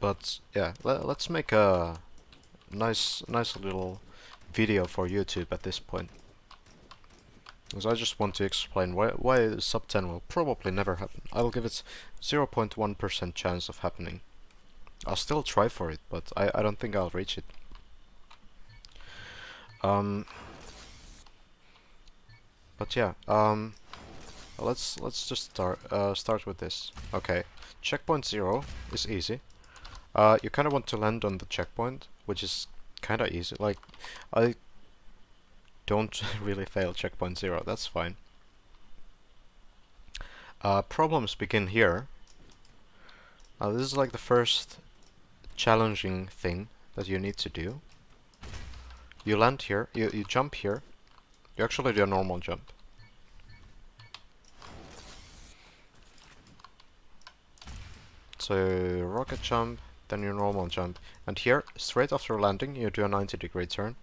But yeah, let's make a nice little video for YouTube at this point. Because I just want to explain why sub 10 will probably never happen. I'll give it 0.1% chance of happening. I'll still try for it, but I don't think I'll reach it. But yeah, let's just start with this. Okay, checkpoint 0 is easy. You kind of want to land on the checkpoint, which is kind of easy. Like, I don't really fail checkpoint 0, that's fine. Problems begin here. This is like the first challenging thing that you need to do. You land here, you jump here, you actually do a normal jump. So rocket jump, then your normal jump, and here, straight after landing, you do a 90-degree turn.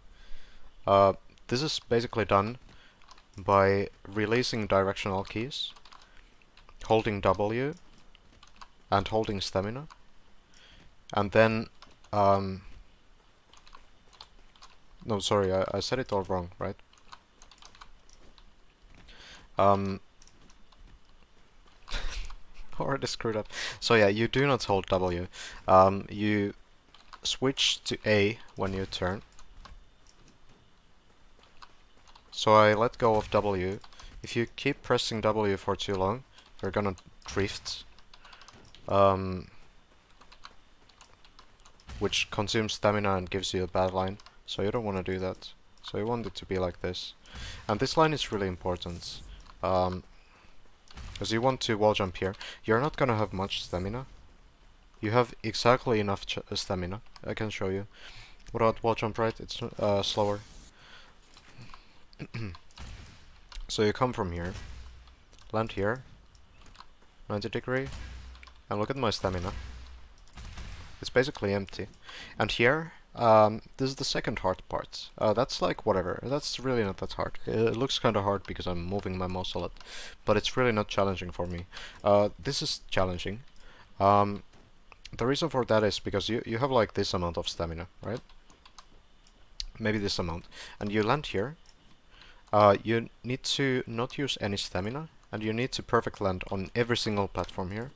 This is basically done by releasing directional keys, holding W, and holding stamina, and then, no, sorry, I said it all wrong, right? Already screwed up. So yeah, you do not hold W. You switch to A when you turn. So I let go of W. If you keep pressing W for too long, you're gonna drift. Which consumes stamina and gives you a bad line. So you don't want to do that. So you want it to be like this. And this line is really important. Because you want to wall jump here. You're not gonna have much stamina. You have exactly enough stamina. I can show you. Without wall jump, right? It's slower. So you come from here, land here, 90-degree, and look at my stamina. It's basically empty. And here, this is the second hard part. That's like whatever. That's really not that hard. It looks kind of hard because I'm moving my mouse a lot, but it's really not challenging for me. This is challenging. The reason for that is because you have like this amount of stamina, right? Maybe this amount. And you land here. You need to not use any stamina, and you need to perfect land on every single platform here.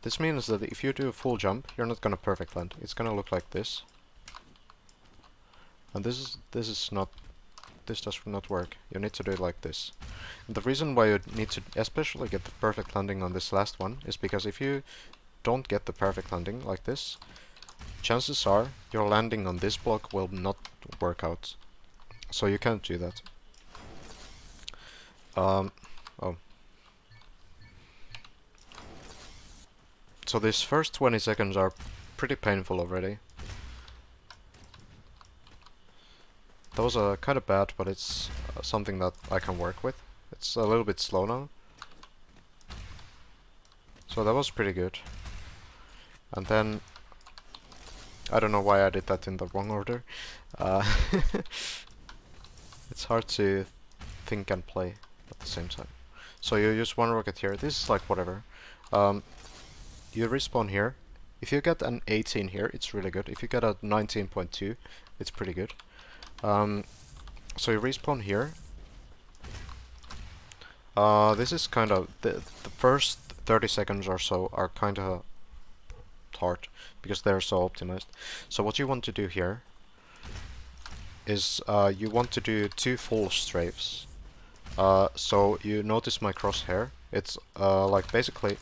This means that if you do a full jump, you're not gonna perfect land. It's gonna look like this. And this does not work. You need to do it like this. And the reason why you need to especially get the perfect landing on this last one is because if you don't get the perfect landing like this, chances are your landing on this block will not work out. So you can't do that. Oh. So these first 20 seconds are pretty painful already. That was kind of bad, but it's something that I can work with. It's a little bit slow now. So that was pretty good. And then, I don't know why I did that in the wrong order. It's hard to think and play at the same time. So you use one rocket here. This is like whatever. You respawn here. If you get an 18 here, it's really good. If you get a 19.2, it's pretty good. So you respawn here. This is kind of the first 30 seconds or so are kind of hard because they're so optimized. So what you want to do here is you want to do 2 full strafes. So you notice my crosshair. It's like basically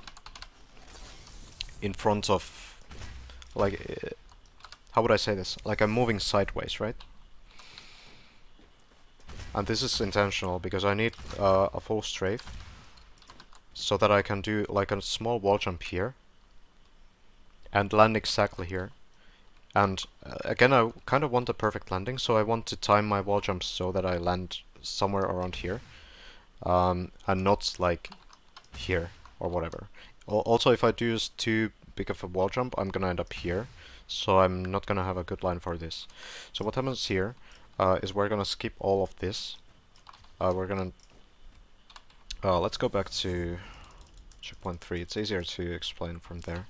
in front of, like, how would I say this? Like I'm moving sideways, right? And this is intentional because I need a full strafe so that I can do like a small wall jump here and land exactly here. And again, I kind of want a perfect landing, so I want to time my wall jumps so that I land somewhere around here, and not like here or whatever. Also, if I do too big of a wall jump, I'm gonna end up here, so I'm not gonna have a good line for this. So what happens here is we're gonna skip all of this. We're gonna let's go back to checkpoint 3. It's easier to explain from there.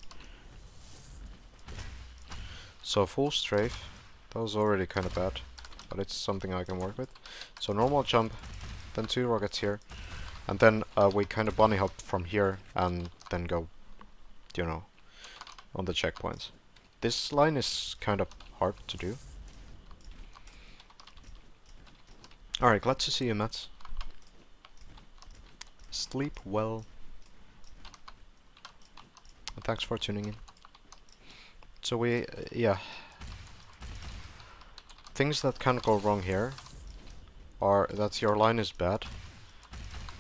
So full strafe, that was already kind of bad, but it's something I can work with. So normal jump, then 2 rockets here, and then we kind of bunny hop from here and then go, you know, on the checkpoints. This line is kind of hard to do. Alright, glad to see you, Mats. Sleep well. And thanks for tuning in. So we, yeah. Things that can go wrong here are that your line is bad.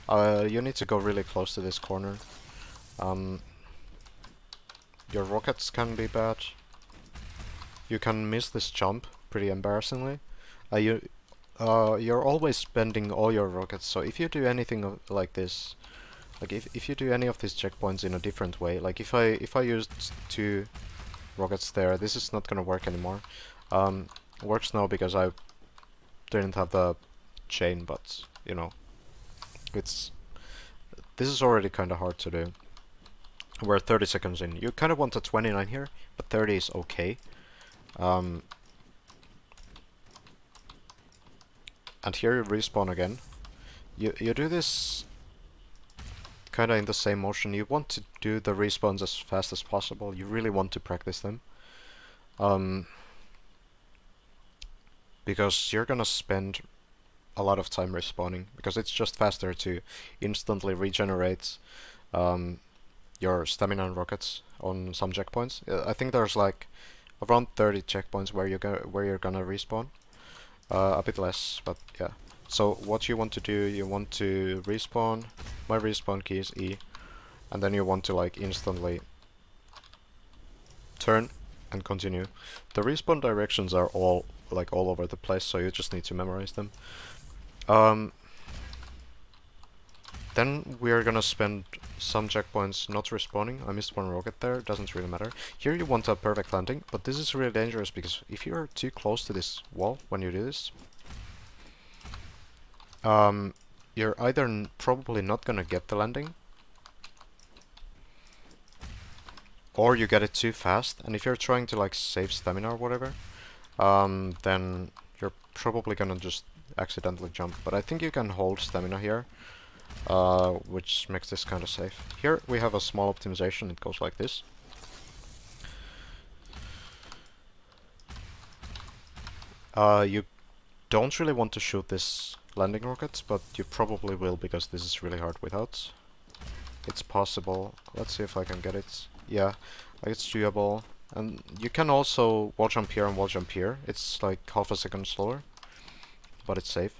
You need to go really close to this corner. Your rockets can be bad. You can miss this jump pretty embarrassingly. You're always spending all your rockets, so if you do anything like this, like if you do any of these checkpoints in a different way, like if I used 2 rockets there, this is not gonna work anymore. Works now because I didn't have the chain, but you know, this is already kind of hard to do. We're 30 seconds in. You kind of want a 29 here, but 30 is okay. And here you respawn again. You do this kind of in the same motion. You want to do the respawns as fast as possible. You really want to practice them. Because you're gonna spend a lot of time respawning, because it's just faster to instantly regenerate your stamina and rockets on some checkpoints. I think there's like around 30 checkpoints where you're gonna respawn. A bit less, but yeah. So what you want to do, you want to respawn. My respawn key is E, and then you want to like instantly turn and continue. The respawn directions are all over the place, so you just need to memorize them. Then we are gonna spend some checkpoints not respawning. I missed 1 rocket there, doesn't really matter. Here you want a perfect landing, but this is really dangerous because if you're too close to this wall when you do this, you're either probably not gonna get the landing, or you get it too fast, and if you're trying to like save stamina or whatever, then you're probably gonna just accidentally jump. But I think you can hold stamina here, which makes this kind of safe. Here we have a small optimization. It goes like this. You don't really want to shoot this landing rocket, but you probably will because this is really hard without. It's possible. Let's see if I can get it. Yeah, it's doable. And you can also wall jump here and wall jump here. It's like half a second slower, but it's safe.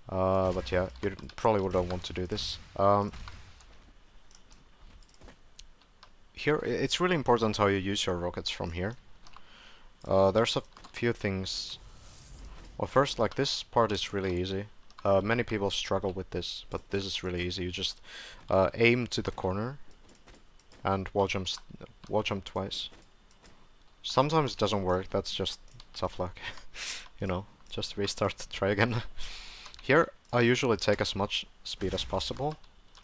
But yeah, you probably wouldn't want to do this. Here, it's really important how you use your rockets from here. There's a few things. Well, first, like this part is really easy. Many people struggle with this, but this is really easy. You just aim to the corner and wall jump twice. Sometimes it doesn't work. That's just tough luck. You know, just restart, try again. Here, I usually take as much speed as possible.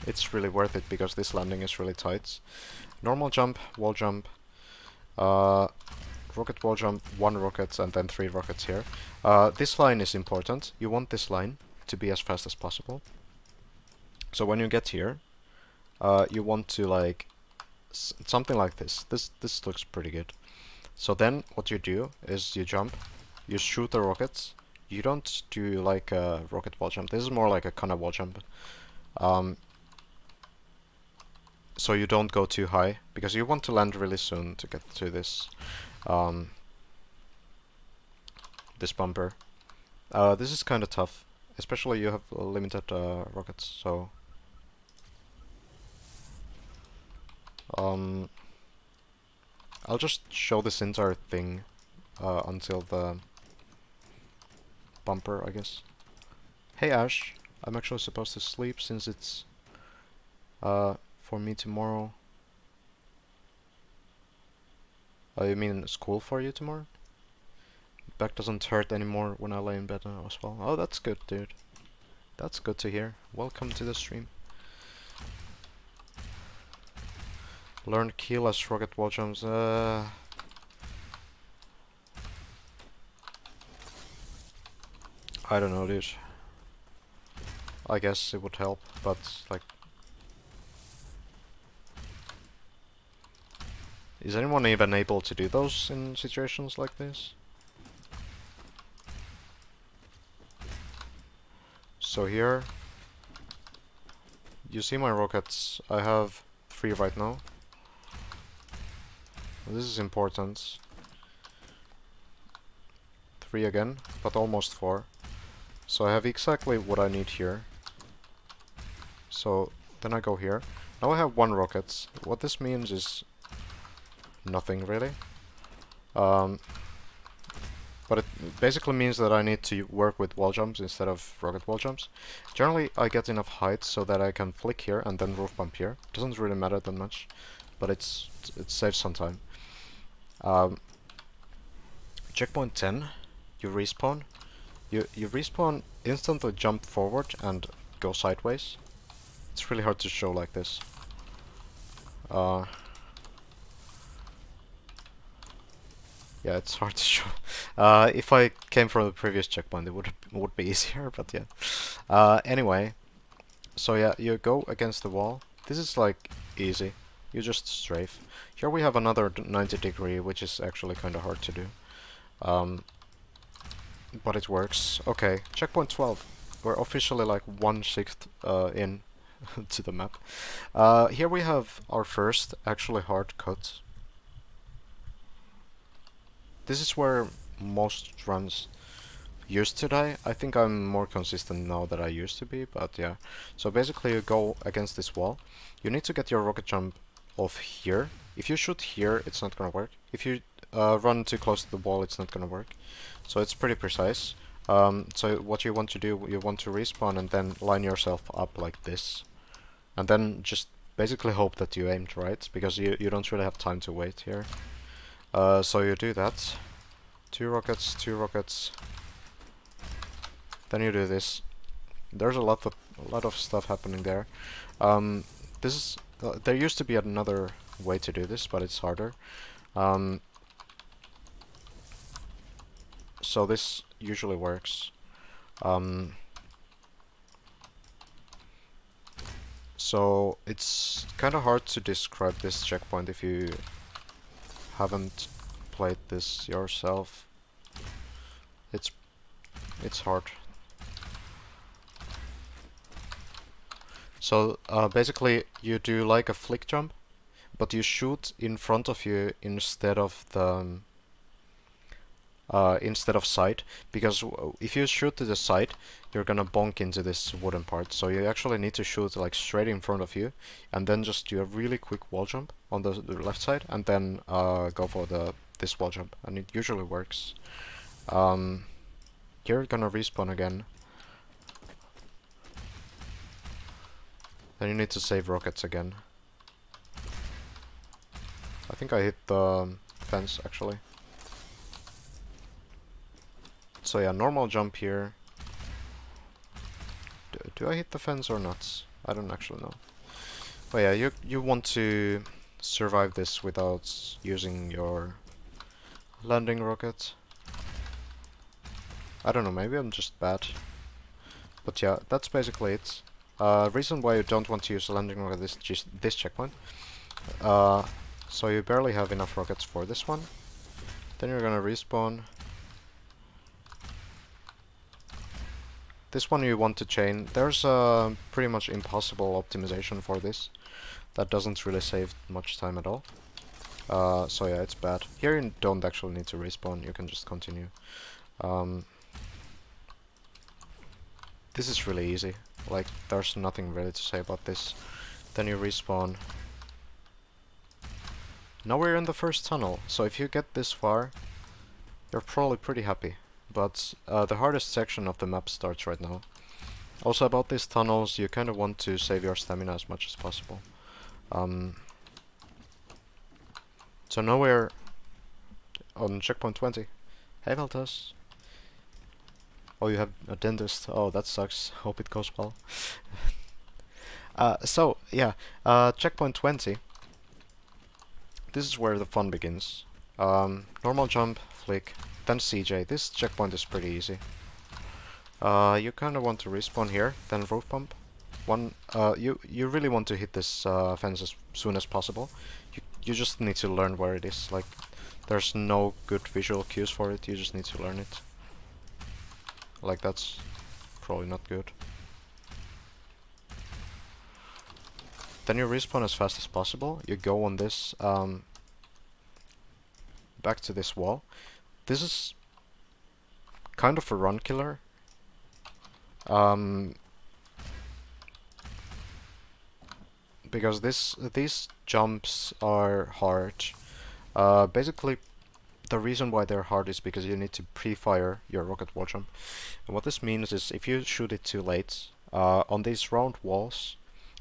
It's really worth it because this landing is really tight. Normal jump, wall jump, rocket wall jump, 1 rocket, and then 3 rockets here. This line is important. You want this line to be as fast as possible. So when you get here, you want to like something like this. This looks pretty good. So then what you do is you jump, you shoot the rockets. You don't do like a rocket wall jump. This is more like a kind of wall jump. So you don't go too high because you want to land really soon to get to this this bumper. This is kind of tough, especially you have limited rockets. So I'll just show this entire thing until the bumper, I guess. Hey Ash, I'm actually supposed to sleep since it's for me tomorrow. Oh, you mean school for you tomorrow? Back doesn't hurt anymore when I lay in bed now as well. Oh, that's good, dude. That's good to hear. Welcome to the stream. Learn keyless rocket wall jumps. I don't know, dude. I guess it would help, but like... Is anyone even able to do those in situations like this? So here... You see my rockets, I have 3 right now. This is important. 3 again, but almost 4. So I have exactly what I need here. So then I go here. Now I have 1 rocket. What this means is nothing really. But it basically means that I need to work with wall jumps instead of rocket wall jumps. Generally I get enough height so that I can flick here and then roof bump here. Doesn't really matter that much, but it saves some time. Checkpoint 10, you respawn. You respawn, instantly jump forward and go sideways. It's really hard to show like this. Yeah, it's hard to show. If I came from the previous checkpoint, it would be easier, but yeah. Anyway, so yeah, you go against the wall. This is like easy. You just strafe. Here we have another 90 degree, which is actually kind of hard to do. But it works. Okay, checkpoint 12. We're officially like 1/6 in to the map. Here we have our first actually hard cut. This is where most runs used to die. I think I'm more consistent now than I used to be, but yeah. So basically you go against this wall. You need to get your rocket jump off here. If you shoot here, it's not gonna work. If you run too close to the wall, it's not gonna work. So it's pretty precise. So what you want to do, you want to respawn and then line yourself up like this. And then just basically hope that you aimed right, because you don't really have time to wait here. So you do that. 2 rockets, 2 rockets. Then you do this. There's a lot of stuff happening there. This is there used to be another way to do this, but it's harder. So this usually works. So it's kind of hard to describe this checkpoint if you haven't played this yourself. It's hard. So basically you do like a flick jump, but you shoot in front of you instead of the side, because if you shoot to the side, you're gonna bonk into this wooden part. So you actually need to shoot like straight in front of you, and then just do a really quick wall jump on the left side, and then go for this wall jump, and it usually works. You're gonna respawn again. Then you need to save rockets again. I think I hit the fence actually. So yeah, normal jump here. Do I hit the fence or not? I don't actually know. But yeah, you want to survive this without using your landing rocket. I don't know, maybe I'm just bad. But yeah, that's basically it. Reason why you don't want to use a landing rocket is just this checkpoint. So you barely have enough rockets for this one. Then you're gonna respawn. This one you want to chain. There's a pretty much impossible optimization for this. That doesn't really save much time at all. So yeah, it's bad. Here you don't actually need to respawn, you can just continue. This is really easy. Like, there's nothing really to say about this. Then you respawn. Now we're in the first tunnel, so if you get this far, you're probably pretty happy. But the hardest section of the map starts right now. Also about these tunnels, you kind of want to save your stamina as much as possible. So now we're on checkpoint 20. Hey Valtas. Oh, you have a dentist. Oh, that sucks. Hope it goes well. So, yeah, checkpoint 20. This is where the fun begins. Normal jump, flick, then CJ. This checkpoint is pretty easy. You kind of want to respawn here, then roof bump. You really want to hit this fence as soon as possible. You just need to learn where it is. Like, there's no good visual cues for it. You just need to learn it. Like, that's probably not good. Then you respawn as fast as possible. You go on this back to this wall. This is kind of a run killer. Because these jumps are hard. Basically, the reason why they're hard is because you need to pre-fire your rocket wall jump. And what this means is if you shoot it too late, on these round walls,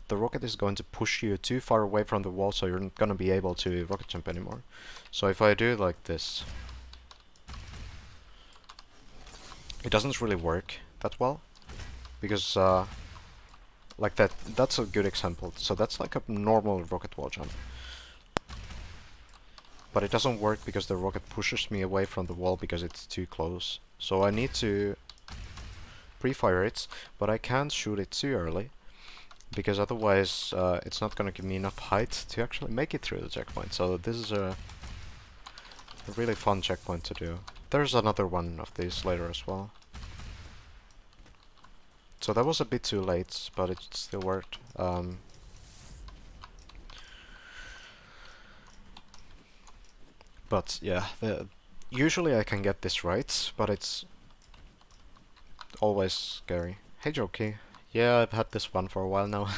the rocket is going to push you too far away from the wall, so you're not gonna be able to rocket jump anymore. So if I do it like this, it doesn't really work that well, because like that's a good example. So that's like a normal rocket wall jump. But it doesn't work because the rocket pushes me away from the wall because it's too close. So I need to pre-fire it, but I can't shoot it too early, because otherwise it's not gonna give me enough height to actually make it through the checkpoint. So this is a really fun checkpoint to do. There's another one of these later as well. So that was a bit too late, but it still worked. But yeah, usually I can get this right, but it's always scary. Hey Jokey. Yeah, I've had this one for a while now.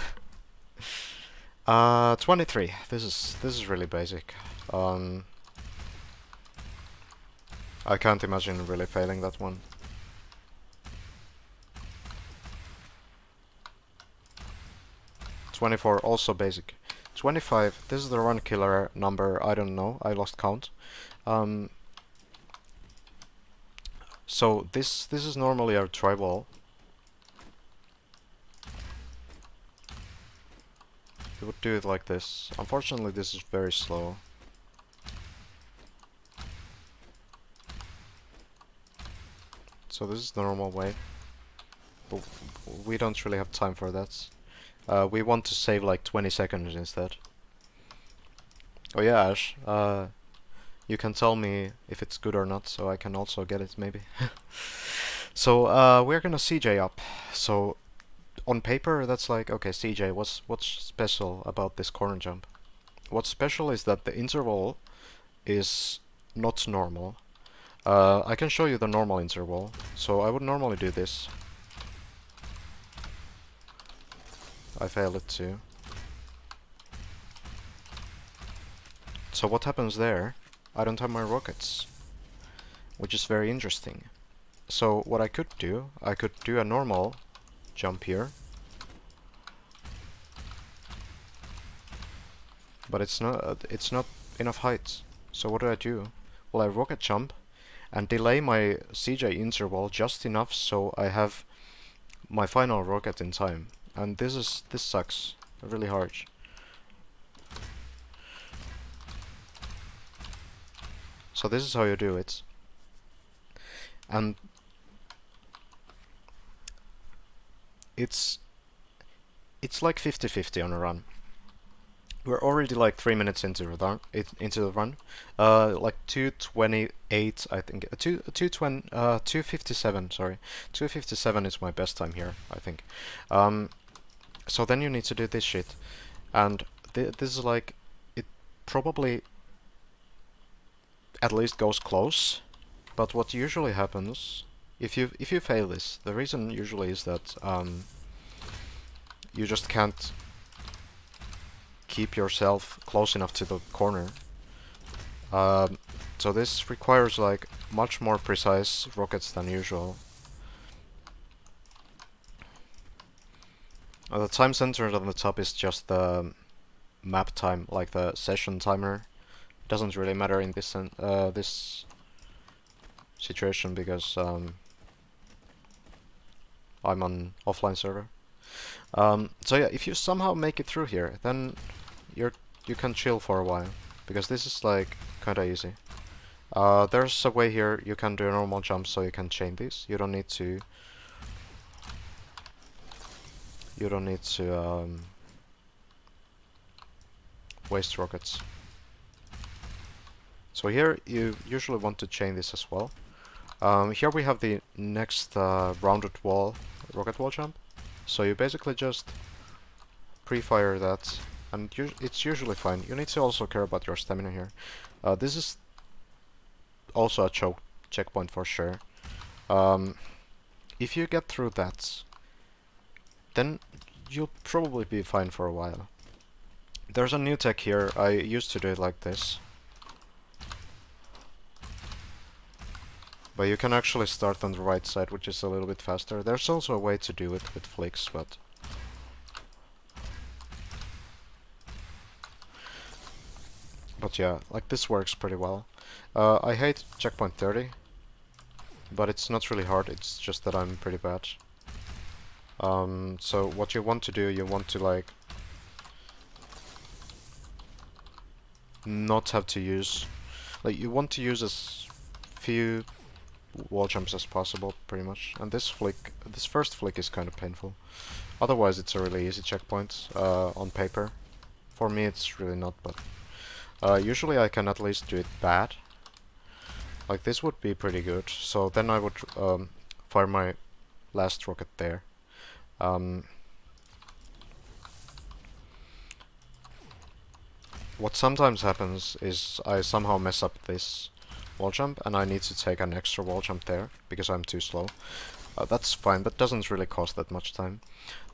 23. This is really basic. I can't imagine really failing that one. 24, also basic. 25, this is the run killer number, I don't know, I lost count. So this is normally our try wall. You would do it like this. Unfortunately, this is very slow. So this is the normal way, but we don't really have time for that. We want to save like 20 seconds instead. Oh yeah, Ash, you can tell me if it's good or not, so I can also get it maybe. So we're gonna CJ up. So on paper that's like, okay, CJ, what's special about this corner jump? What's special is that the interval is not normal. I can show you the normal interval. So I would normally do this. I failed it too. So what happens there? I don't have my rockets, which is very interesting. So what I could do a normal jump here, but it's not enough height. So what do? Well, I rocket jump and delay my CJ interval just enough so I have my final rocket in time. And this sucks really hard. So this is how you do it. And it's like 50-50 on a run. We're already like 3 minutes into the run. Like 2:28, I think. 2:57. Sorry, 2:57 is my best time here, I think. So then you need to do this shit, and this is like, it probably at least goes close. But what usually happens if you fail this, the reason usually is that you just can't keep yourself close enough to the corner. So this requires like much more precise rockets than usual. The time centered on the top is just the map time, like the session timer. It doesn't really matter in this this situation because I'm on offline server. So yeah, if you somehow make it through here, then you can chill for a while, because this is like kinda easy. There's a way here you can do a normal jump, so you can chain these. You don't need to you don't need to waste rockets. So here you usually want to chain this as well. Here we have the next rounded wall, rocket wall jump. So you basically just pre-fire that, and it's usually fine. You need to also care about your stamina here. This is also a checkpoint for sure. If you get through that, then you'll probably be fine for a while. There's a new tech here. I used to do it like this, but you can actually start on the right side, which is a little bit faster. There's also a way to do it with flicks, but yeah, like this works pretty well. I hate checkpoint 30, but it's not really hard, it's just that I'm pretty bad. So what you want to do, you want to like not have to use, like you want to use as few wall jumps as possible, pretty much. And this first flick is kind of painful. Otherwise it's a really easy checkpoint on paper. For me it's really not, but usually I can at least do it bad. Like this would be pretty good. So then I would fire my last rocket there. What sometimes happens is I somehow mess up this wall jump and I need to take an extra wall jump there because I'm too slow. That's fine, that doesn't really cost that much time.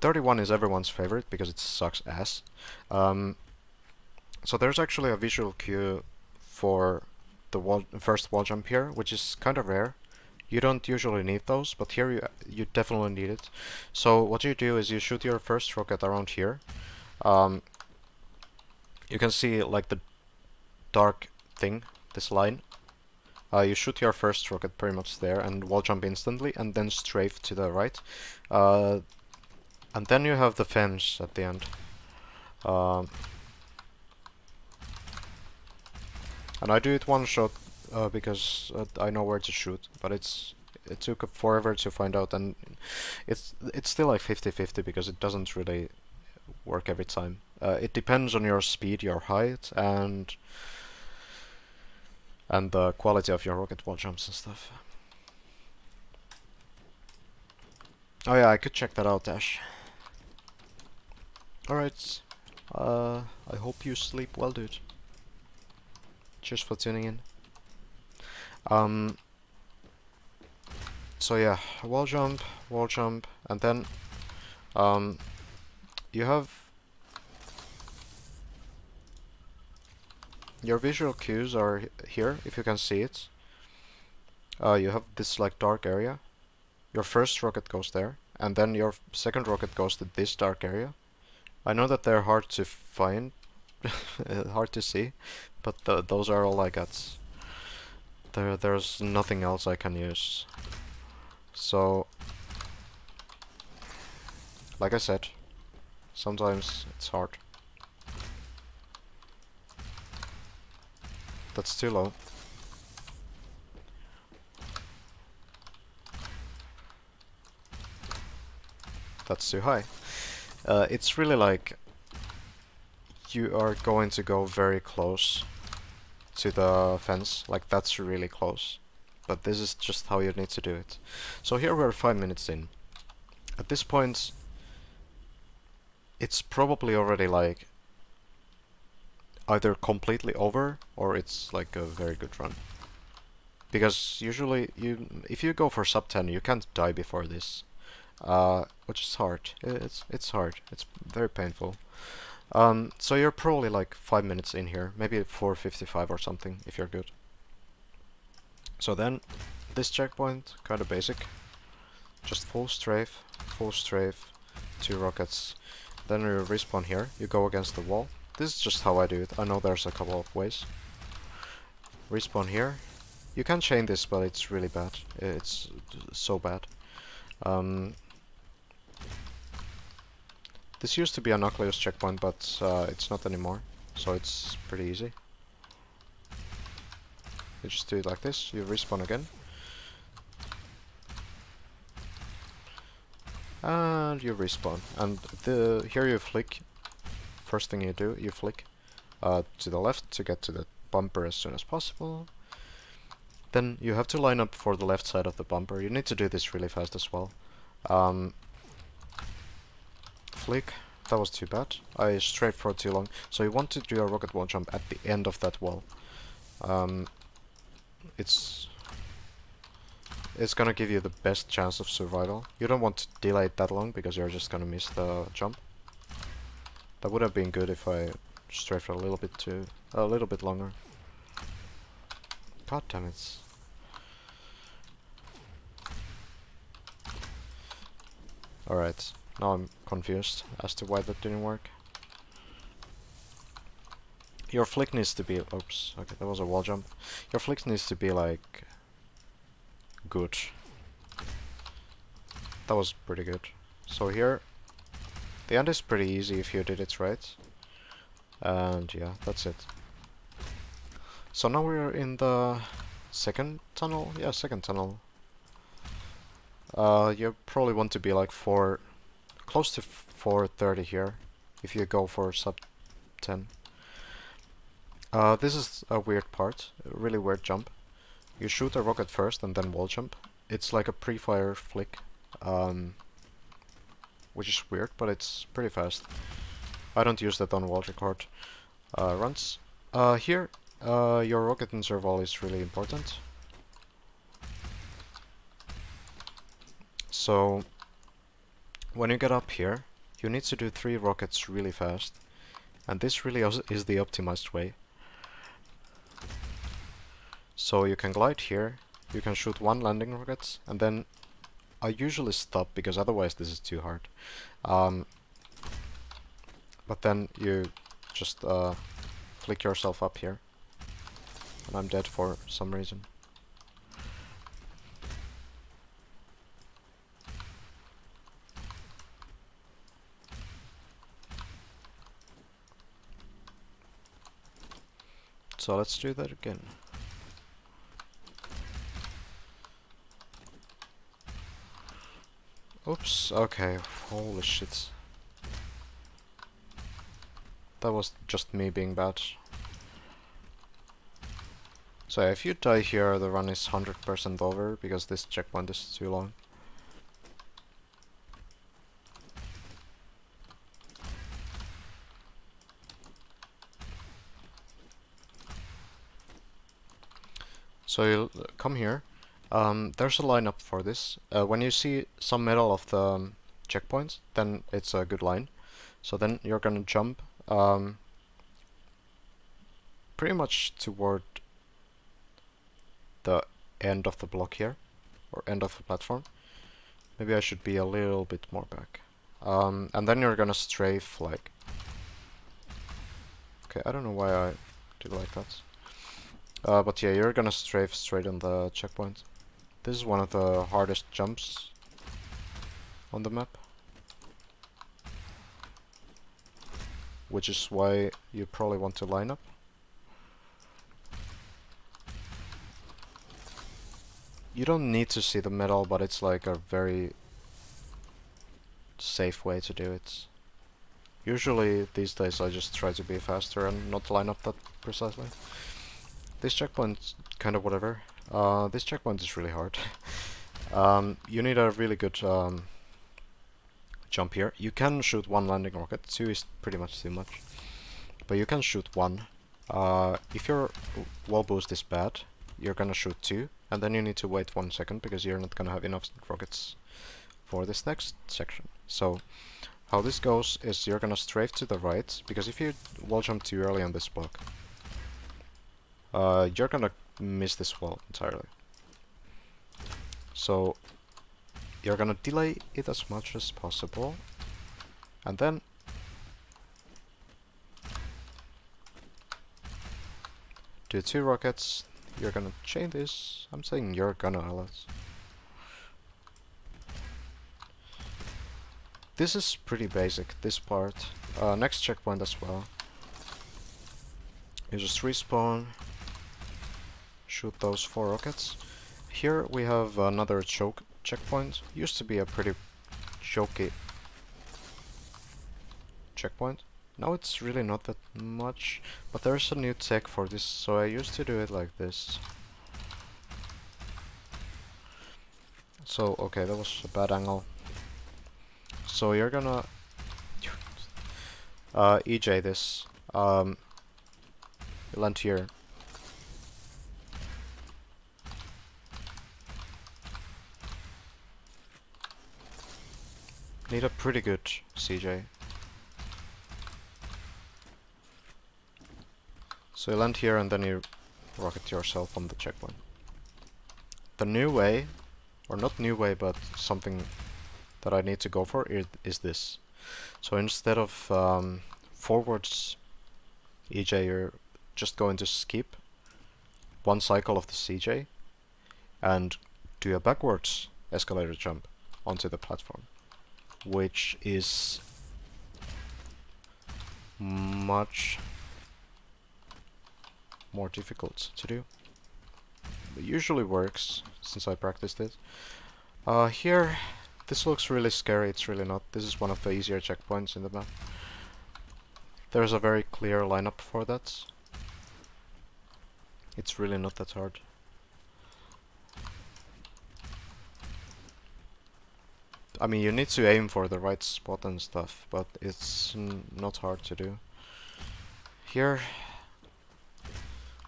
31 is everyone's favorite because it sucks ass. So there's actually a visual cue for the first wall jump here, which is kind of rare. You don't usually need those, but here you definitely need it. So what you do is you shoot your first rocket around here. You can see like the dark thing, this line. You shoot your first rocket pretty much there and wall jump instantly, and then strafe to the right. And then you have the fence at the end. And I do it one shot because I know where to shoot, but it took forever to find out, and it's still like 50-50 because it doesn't really work every time. It depends on your speed, your height, and the quality of your rocket wall jumps and stuff. Oh yeah, I could check that out, Ash. Alright, I hope you sleep well, dude. Cheers for tuning in. So yeah, wall jump, and then you have your visual cues are here, if you can see it. You have this like dark area. Your first rocket goes there, and then your second rocket goes to this dark area. I know that they're hard to find, hard to see, but those are all I got. There's nothing else I can use. So, like I said, sometimes it's hard. That's too low. That's too high. It's really like you are going to go very close to the fence, like that's really close. But this is just how you need to do it. So here we're 5 minutes in. At this point, it's probably already like either completely over or it's like a very good run. Because usually if you go for sub 10, you can't die before this. Which is hard. It's hard. It's very painful. So you're probably like 5 minutes in here, maybe 4:55 or something if you're good. So then, this checkpoint, kind of basic. Just full strafe, 2 rockets. Then you respawn here, you go against the wall. This is just how I do it. I know there's a couple of ways. Respawn here. You can chain this, but it's really bad. It's so bad. This used to be a Nucleus checkpoint, but it's not anymore, so it's pretty easy. You just do it like this, you respawn again. and you respawn. And here you flick. First thing you do, you flick to the left to get to the bumper as soon as possible. Then you have to line up for the left side of the bumper. You need to do this really fast as well. Flick. That was too bad. I strafed for too long. So you want to do a rocket wall jump at the end of that wall. It's gonna give you the best chance of survival. You don't want to delay it that long because you're just gonna miss the jump. That would have been good if I strafed a little bit longer. God damn it. Alright, now I'm confused as to why that didn't work. Your flick needs to be... Oops, okay, that was a wall jump. Your flick needs to be like... good. That was pretty good. So here, the end is pretty easy if you did it right. And yeah, that's it. So now we're in the second tunnel? Yeah, second tunnel. You probably want to be like close to 430 here, if you go for sub 10. This is a weird part, a really weird jump. You shoot a rocket first and then wall jump. It's like a pre-fire flick, which is weird, but it's pretty fast. I don't use that on wall record runs. Here, your rocket interval is really important. So, when you get up here, you need to do 3 rockets really fast, and this really is the optimized way. So you can glide here, you can shoot 1 landing rocket, and then I usually stop because otherwise this is too hard. But then you just flick yourself up here, and I'm dead for some reason. So let's do that again. Oops, okay, holy shit. That was just me being bad. So if you die here, the run is 100% over, because this checkpoint is too long. So you come here. There's a lineup for this. When you see some middle of the checkpoints, then it's a good line. So then you're gonna jump pretty much toward the end of the block here, or end of the platform. Maybe I should be a little bit more back. And then you're gonna strafe like... Okay, I don't know why I did like that. But yeah, you're gonna strafe straight on the checkpoint. This is one of the hardest jumps on the map, which is why you probably want to line up. You don't need to see the metal, but it's like a very safe way to do it. Usually these days I just try to be faster and not line up that precisely. This checkpoint's kind of whatever. This checkpoint is really hard. You need a really good jump here. You can shoot 1 landing rocket, 2 is pretty much too much. But you can shoot 1. If your wall boost is bad, you're gonna shoot 2, and then you need to wait 1 second because you're not gonna have enough rockets for this next section. So, how this goes is you're gonna strafe to the right, because if you wall jump too early on this block, you're gonna miss this wall entirely. So you're gonna delay it as much as possible, and then do 2 rockets. You're gonna chain this. I'm saying you're gonna, Alex. This is pretty basic, this part. Next checkpoint as well. You just respawn, shoot those 4 rockets. Here we have another choke checkpoint. Used to be a pretty choky checkpoint. Now it's really not that much, but there's a new tech for this, so I used to do it like this. So, okay, that was a bad angle. So you're gonna EJ this. You land here. Need a pretty good CJ. So you land here and then you rocket yourself on the checkpoint. The new way, or not new way, but something that I need to go for is this. So instead of forwards EJ, you're just going to skip one cycle of the CJ and do a backwards escalator jump onto the platform, which is much more difficult to do. It usually works, since I practiced it. Here, this looks really scary. It's really not. This is one of the easier checkpoints in the map. There's a very clear lineup for that. It's really not that hard. I mean, you need to aim for the right spot and stuff, but it's not hard to do. Here,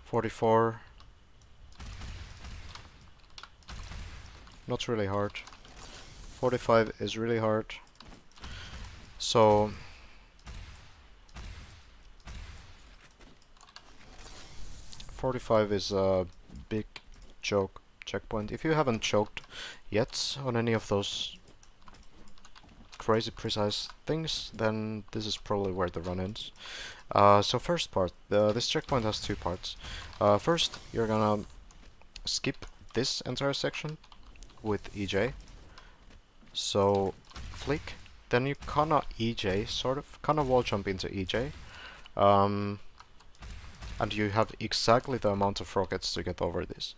44. Not really hard. 45 is really hard. So 45 is a big choke checkpoint. If you haven't choked yet on any of those crazy precise things, then this is probably where the run ends. So first part, this checkpoint has two parts. First, you're gonna skip this entire section with EJ. So flick, then you kinda EJ, kinda wall jump into EJ. And you have exactly the amount of rockets to get over this.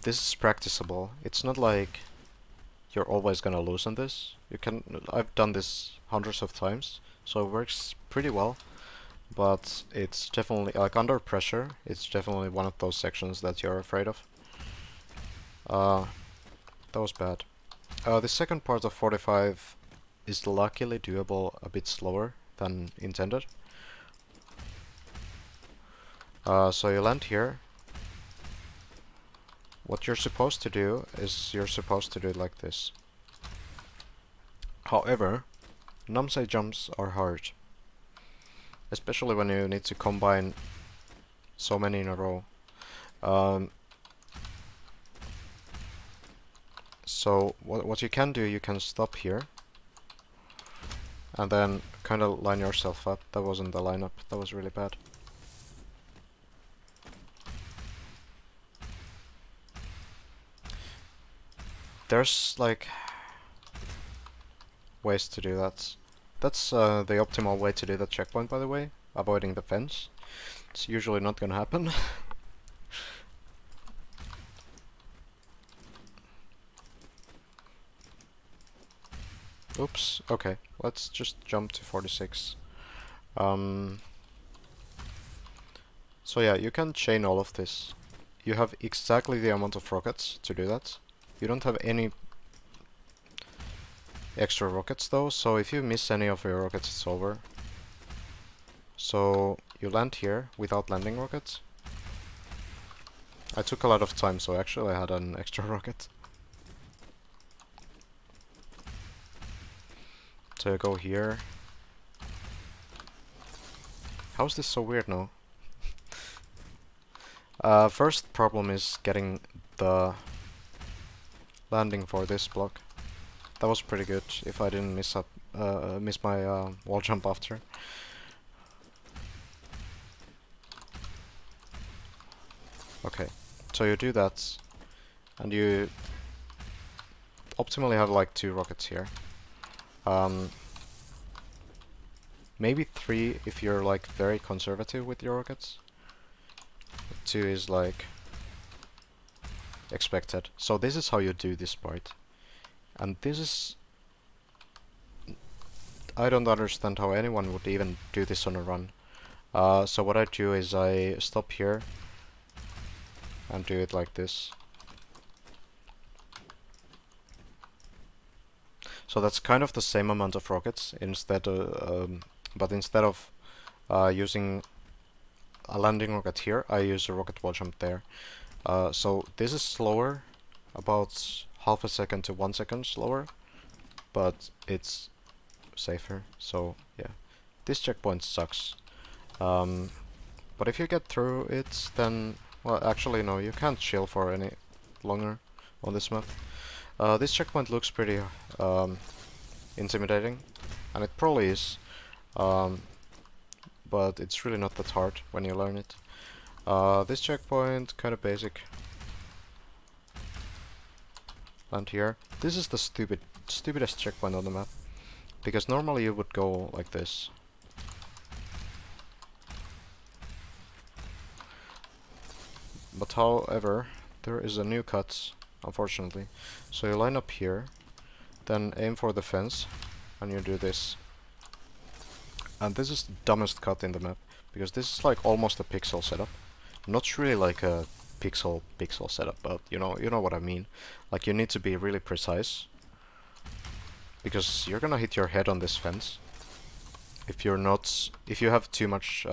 This is practicable. It's not like you're always gonna lose on this. I've done this hundreds of times, so it works pretty well. But it's definitely, like, under pressure, it's definitely one of those sections that you're afraid of. That was bad. The second part of 45 is luckily doable a bit slower than intended. So you land here. What you're supposed to do is you're supposed to do it like this. However, Namsei jumps are hard. Especially when you need to combine so many in a row. So what you can do, you can stop here and then kind of line yourself up. That wasn't the lineup, that was really bad. There's like ways to do that. That's the optimal way to do that checkpoint, by the way, avoiding the fence. It's usually not gonna happen. Oops, okay, let's just jump to 46. So yeah, you can chain all of this. You have exactly the amount of rockets to do that. You don't have any extra rockets though, so if you miss any of your rockets, it's over. So you land here without landing rockets. I took a lot of time, so actually I had an extra rocket. So I go here. How is this so weird now? First problem is getting the landing for this block. That was pretty good if I didn't miss my wall jump after. Okay, so you do that, and you optimally have like 2 rockets here. Maybe 3 if you're like very conservative with your rockets. 2 is like expected. So this is how you do this part. And this is... I don't understand how anyone would even do this on a run. So what I do is I stop here and do it like this. So that's kind of the same amount of rockets, but instead of using a landing rocket here, I use a rocket wall jump there. So this is slower, about half a second to 1 second slower, but it's safer. So yeah, this checkpoint sucks. But if you get through it, then, well, actually no, you can't chill for any longer on this map. This checkpoint looks pretty intimidating, and it probably is, but it's really not that hard when you learn it. This checkpoint, kind of basic. Land here. This is the stupidest checkpoint on the map, because normally you would go like this. But however, there is a new cut, unfortunately. So you line up here, then aim for the fence, and you do this. And this is the dumbest cut in the map, because this is like almost a pixel setup. Not really like a pixel setup, but you know what I mean. Like, you need to be really precise, because you're gonna hit your head on this fence if you have too much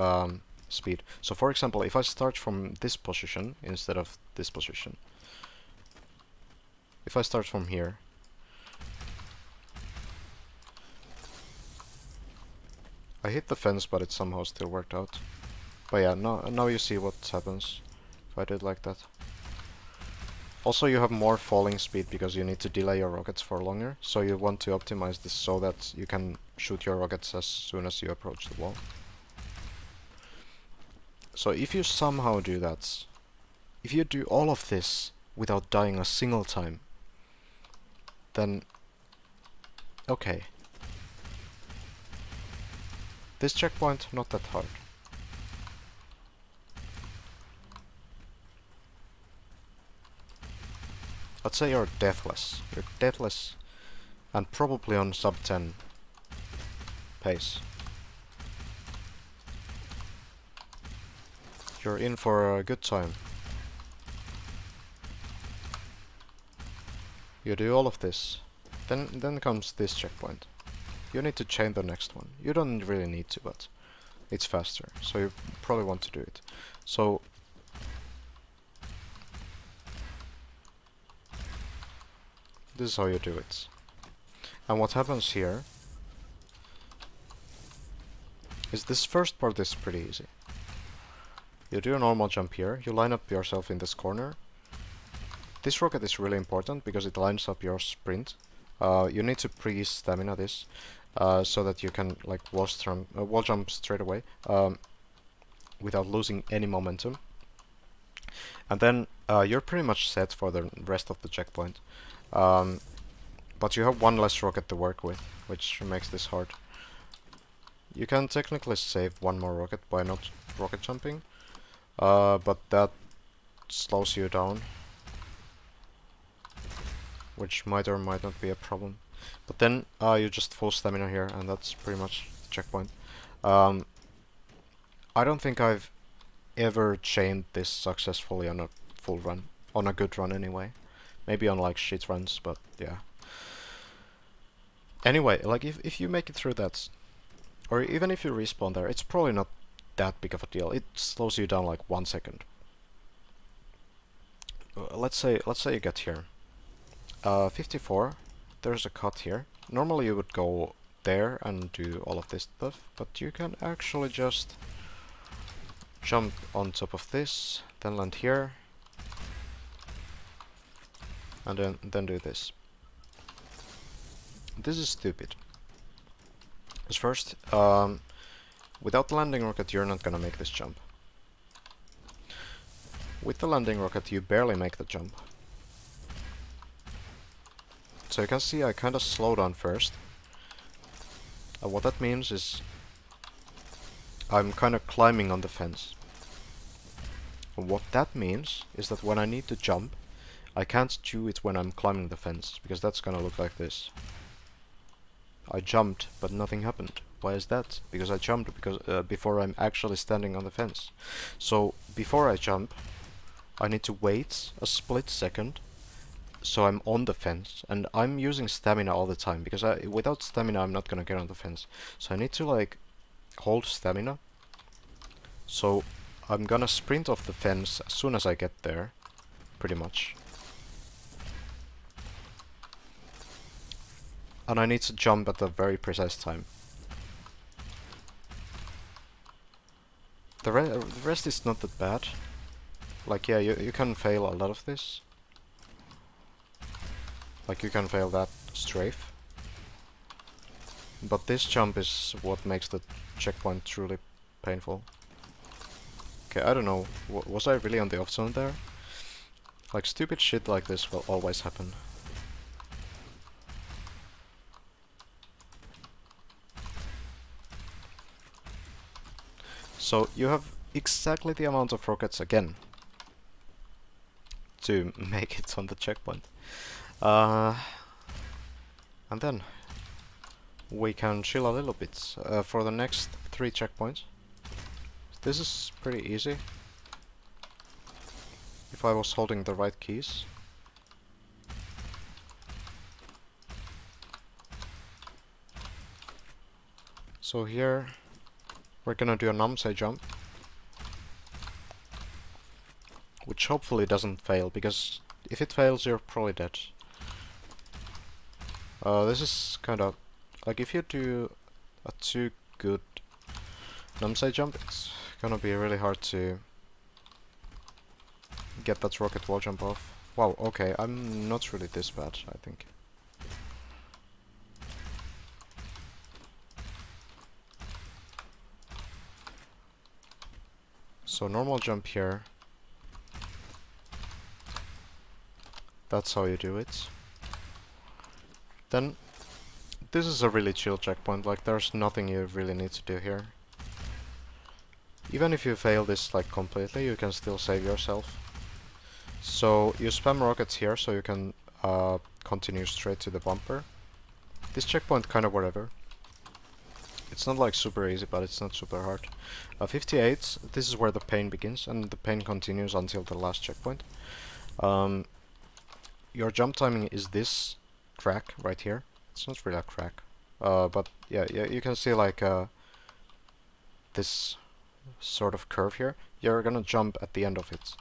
speed. So for example, if I start from this position instead of this position, if I start from here, I hit the fence, but it somehow still worked out. But yeah, now you see what happens if I did like that. Also, you have more falling speed because you need to delay your rockets for longer, so you want to optimize this so that you can shoot your rockets as soon as you approach the wall. So if you somehow do that, if you do all of this without dying a single time, then okay. This checkpoint, not that hard. Let's say you're deathless. You're deathless and probably on sub 10 pace. You're in for a good time. You do all of this. Then comes this checkpoint. You need to chain the next one. You don't really need to, but it's faster, so you probably want to do it. So this is how you do it. And what happens here is this first part is pretty easy. You do a normal jump here, you line up yourself in this corner. This rocket is really important because it lines up your sprint. You need to pre-stamina this so that you can like wall jump straight away without losing any momentum. And then you're pretty much set for the rest of the checkpoint. But you have one less rocket to work with, which makes this hard. You can technically save one more rocket by not rocket jumping, but that slows you down, which might or might not be a problem. But then you just full stamina here, and that's pretty much the checkpoint. I don't think I've ever chained this successfully on a full run, on a good run anyway. Maybe on like shit runs, but yeah. Anyway, like if you make it through that, or even if you respawn there, it's probably not that big of a deal. It slows you down like 1 second. Let's say you get here. 54, there's a cut here. Normally you would go there and do all of this stuff, but you can actually just jump on top of this, then land here, and then do this. This is stupid. Because first, without the landing rocket you're not gonna make this jump. With the landing rocket you barely make the jump. So you can see I kinda slow down first. And what that means is I'm kinda climbing on the fence. And what that means is that when I need to jump, I can't do it when I'm climbing the fence, because that's gonna look like this. I jumped, but nothing happened. Why is that? Because I jumped before I'm actually standing on the fence. So before I jump, I need to wait a split second, so I'm on the fence, and I'm using stamina all the time, because without stamina I'm not gonna get on the fence. So I need to like hold stamina. So I'm gonna sprint off the fence as soon as I get there, pretty much. And I need to jump at a very precise time. The rest is not that bad. Like, yeah, you can fail a lot of this. Like, you can fail that strafe. But this jump is what makes the checkpoint truly painful. Okay, I don't know. Was I really on the off zone there? Like, stupid shit like this will always happen. So you have exactly the amount of rockets again to make it on the checkpoint. And then we can chill a little bit for the next 3 checkpoints. This is pretty easy if I was holding the right keys. So here we're gonna do a numpsay jump, which hopefully doesn't fail, because if it fails you're probably dead. This is kind of like, if you do a too good numpsay jump, it's gonna be really hard to get that rocket wall jump off. Wow, okay, I'm not really this bad, I think. So normal jump here. That's how you do it. Then this is a really chill checkpoint, like there's nothing you really need to do here. Even if you fail this like completely, you can still save yourself. So you spam rockets here so you can continue straight to the bumper. This checkpoint kind of whatever. It's not like super easy, but it's not super hard. 58, this is where the pain begins, and the pain continues until the last checkpoint. Your jump timing is this crack right here. It's not really a crack, but yeah, you can see like this sort of curve here. You're gonna jump at the end of it.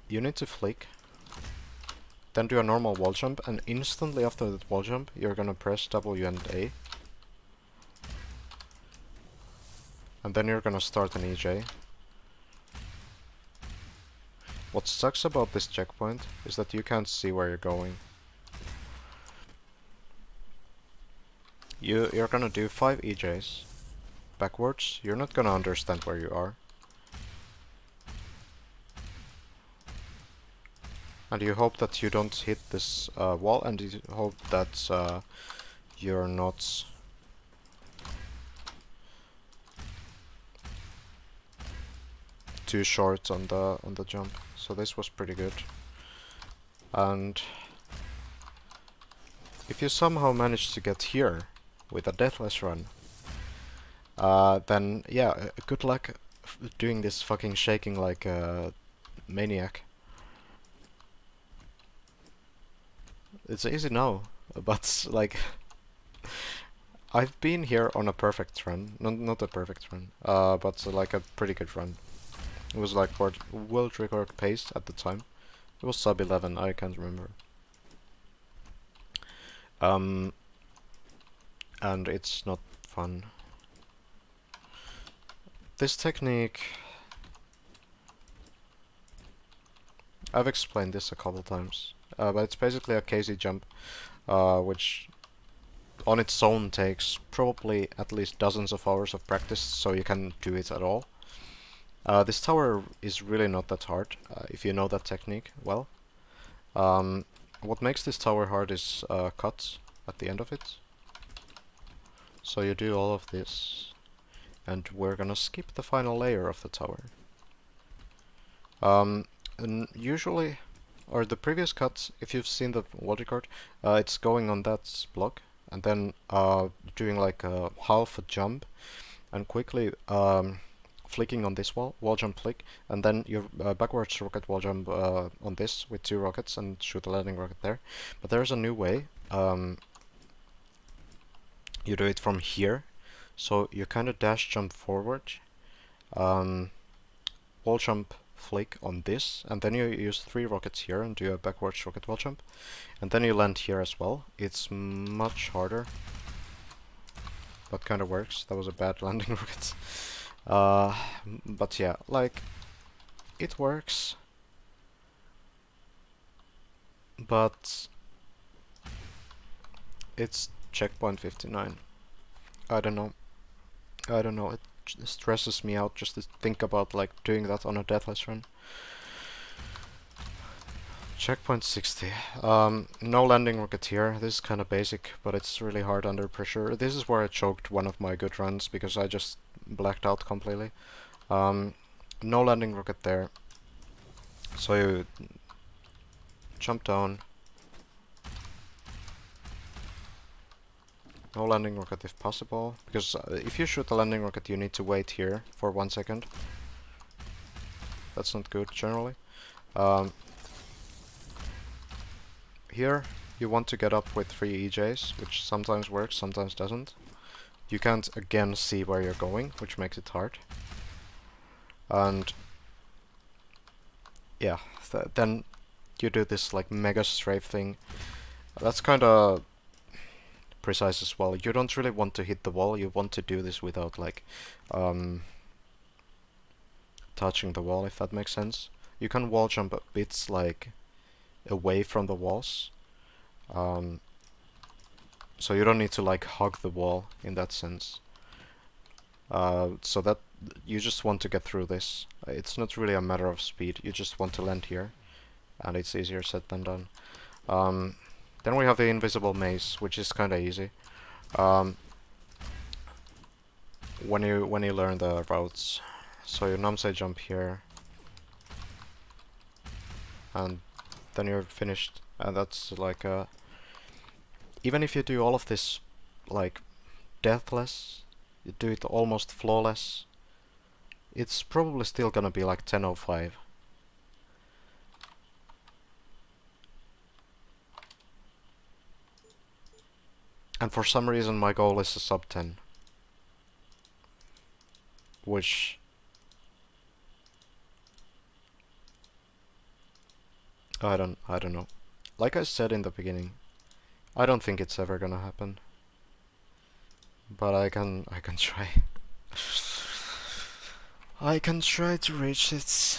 You need to flick, then do a normal wall jump, and instantly after that wall jump, you're gonna press W and A. And then you're gonna start an EJ. What sucks about this checkpoint is that you can't see where you're going. You're gonna do 5 EJs backwards. You're not gonna understand where you are. And you hope that you don't hit this wall, and you hope that you're not too short on the jump. So this was pretty good. And if you somehow manage to get here with a deathless run, then yeah, good luck doing this fucking shaking like a maniac. It's easy now, but like I've been here on a perfect run, not a perfect run, but like a pretty good run. It was like world record pace at the time. It was sub 11, I can't remember. And it's not fun. This technique, I've explained this a couple times, but it's basically a KZ jump, which on its own takes probably at least dozens of hours of practice, so you can do it at all. This tower is really not that hard, if you know that technique well. What makes this tower hard is cuts at the end of it. So you do all of this, and we're gonna skip the final layer of the tower. And usually or the previous cut, if you've seen the wall record, it's going on that block and then doing like a half a jump and quickly flicking on this wall jump flick, and then your backwards rocket wall jump on this with 2 rockets and shoot a landing rocket there. But there's a new way. You do it from here, so you kind of dash jump forward, wall jump flick on this, and then you use 3 rockets here and do a backwards rocket wall jump, and then you land here as well. It's much harder, but kind of works. That was a bad landing rocket. But yeah, like, it works, but it's checkpoint 59. I don't know. It stresses me out just to think about like doing that on a deathless run. Checkpoint 60. No landing rocket here. This is kind of basic, but it's really hard under pressure. This is where I choked one of my good runs because I just blacked out completely. No landing rocket there. So you jump down. No landing rocket if possible, because if you shoot a landing rocket you need to wait here for 1 second. That's not good generally. Here you want to get up with 3 EJs, which sometimes works, sometimes doesn't. You can't again see where you're going, which makes it hard. And yeah, then you do this like mega strafe thing. That's kind of precise as well. You don't really want to hit the wall, you want to do this without like touching the wall, if that makes sense. You can wall jump bits like away from the walls, so you don't need to like hug the wall in that sense. So that you just want to get through this. It's not really a matter of speed, you just want to land here, and it's easier said than done. Then we have the invisible maze, which is kind of easy. When you learn the routes, so you numsay jump here, and then you're finished. And that's like even if you do all of this like deathless, you do it almost flawless, it's probably still gonna be like 10:05. And for some reason my goal is a sub 10. Which I don't know. Like I said in the beginning, I don't think it's ever gonna happen. But I can try. I can try to reach it.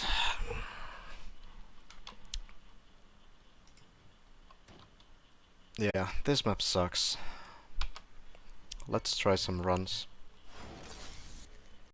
Yeah, this map sucks. Let's try some runs.